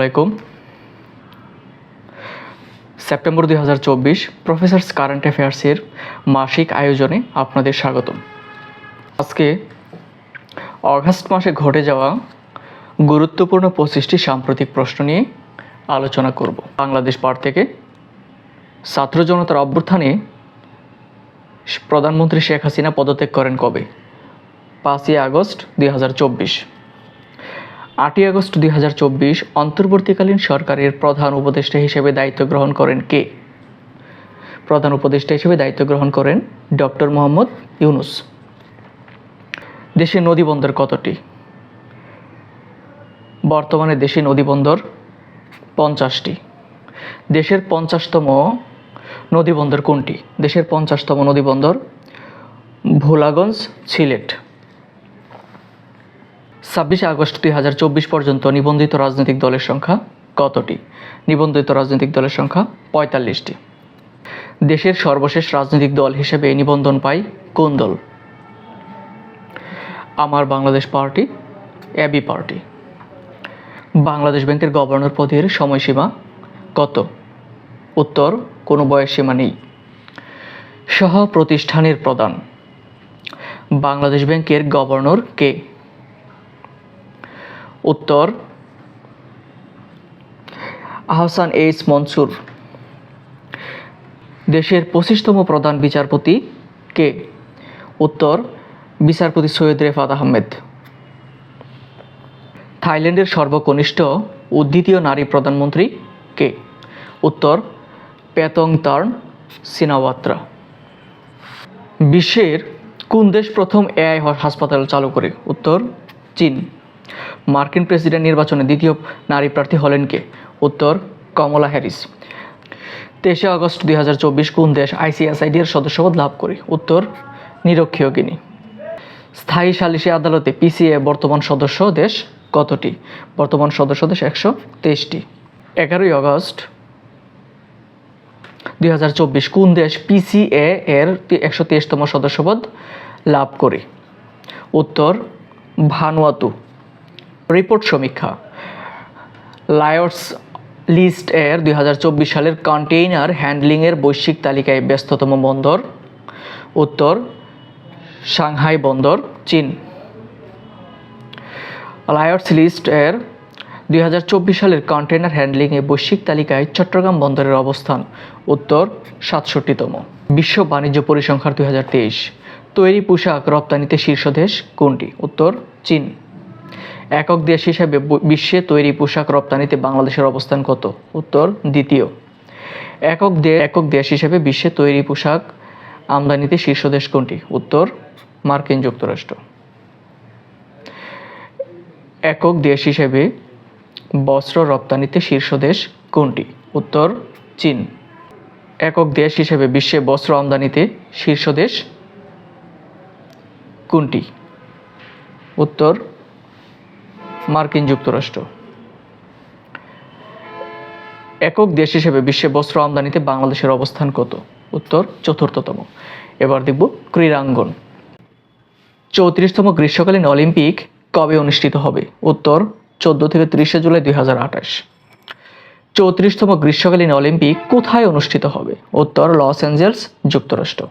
আসসালামাইকুম। September 2024 professors current অ্যাফেয়ার্সের মাসিক আয়োজনে আপনাদের স্বাগতম। আজকে অগাস্ট মাসে ঘটে যাওয়া গুরুত্বপূর্ণ 25টি সাম্প্রতিক প্রশ্ন নিয়ে আলোচনা করব। বাংলাদেশ পার থেকে ছাত্র জনতার অভ্যুত্থানে প্রধানমন্ত্রী শেখ হাসিনা পদত্যাগ করেন কবে? 5ই আগস্ট 2024। 8ই আগস্ট 2024 অন্তর্বর্তীকালীন সরকারের প্রধান উপদেষ্টা হিসেবে দায়িত্ব গ্রহণ করেন কে? প্রধান উপদেষ্টা হিসেবে দায়িত্ব গ্রহণ করেন ডক্টর মোহাম্মদ ইউনূস। দেশে নদীবন্দর কতটি? বর্তমানে দেশে নদীবন্দর 50টি। দেশের 50তম নদীবন্দর কোনটি? দেশের 50তম নদীবন্দর ভোলাগঞ্জ, সিলেট। 26 আগস্ট 2024 পর্যন্ত নিবন্ধিত রাজনৈতিক দলের সংখ্যা কতটি? নিবন্ধিত রাজনৈতিক দলের সংখ্যা 45টি। দেশের সর্বশেষ রাজনৈতিক দল হিসেবে নিবন্ধন পায় কোন দল? Amar Bangladesh party, AB party. Bangladesh ব্যাংকের গভর্নর পদের সময়সীমা কত? উত্তর, কোনো বয়সসীমা নেই। সহ প্রতিষ্ঠানের প্রধান বাংলাদেশ ব্যাংকের গভর্নর কে? উত্তর, আহসান এইচ মনসুর। দেশের 25তম প্রধান বিচারপতি কে? উত্তর, বিচারপতি সৈয়দ রেফাত আহমেদ। থাইল্যান্ডের সর্বকনিষ্ঠ ও দ্বিতীয় নারী প্রধানমন্ত্রী কে? উত্তর, পেতংতার্ন সিনাওয়াত্রা। বিশ্বের কোন দেশ প্রথম এআই হাসপাতাল চালু করে? উত্তর, চীন। মার্কিন প্রেসিডেন্ট নির্বাচনে দ্বিতীয় নারী প্রার্থী হলেন কে? উত্তর, কমলা হ্যারিস। 23 আগস্ট 2024 কোন দেশ আইসিএসআইডি-এর সদস্যপদ লাভ করে? উত্তর, নিরক্ষীয় গিনি। স্থায়ী সালিসি আদালতে পিসিএ বর্তমান সদস্য দেশ কতটি? বর্তমান সদস্য দেশ 123টি। 11 আগস্ট 2024 কোন দেশ পিসিএ এর 123তম সদস্যপদ লাভ করে? উত্তর, ভানুয়াতু। রিপোর্ট সমীক্ষা লায়ন্স লিস্ট এর 2024 সালের কন্টেইনার হ্যান্ডলিংয়ের বৈশ্বিক তালিকায় ব্যস্ততম বন্দর? উত্তর, সাংহাই বন্দর, চীন। লায়ন্স লিস্ট এর 2024 সালের কন্টেইনার হ্যান্ডলিংয়ে বৈশ্বিক তালিকায় চট্টগ্রাম বন্দরের অবস্থান? উত্তর, 67তম। বিশ্ব বাণিজ্য পরিসংখ্যান 2023 তৈরি পোশাক রপ্তানিতে শীর্ষ দেশ কোনটি? উত্তর, চীন। একক দেশ হিসেবে বিশ্বে তৈরি পোশাক রপ্তানিতে বাংলাদেশের অবস্থান কত? উত্তর, দ্বিতীয়। একক দেশ হিসেবে বিশ্বে তৈরি পোশাক আমদানিতে শীর্ষ দেশ কোনটি? উত্তর, মার্কিন যুক্তরাষ্ট্র। একক দেশ হিসেবে বস্ত্র রপ্তানিতে শীর্ষ দেশ কোনটি? উত্তর, চীন। একক দেশ হিসেবে বিশ্বে বস্ত্র আমদানিতে শীর্ষ দেশ কোনটি? উত্তর, মার্কিন যুক্তরাষ্ট্র। একক দেশ হিসেবে বিশ্বে বস্ত্র আমদানিতে বাংলাদেশের অবস্থান কত? উত্তর, 4র্থতম। এবার দেখব ক্রীড়াঙ্গন। 34তম গ্রীষ্মকালীন অলিম্পিক কবে অনুষ্ঠিত হবে? উত্তর, 14 থেকে 30 জুলাই 2028। 34তম গ্রীষ্মকালীন অলিম্পিক কোথায় অনুষ্ঠিত হবে? উত্তর, লস অ্যাঞ্জেলস, যুক্তরাষ্ট্র।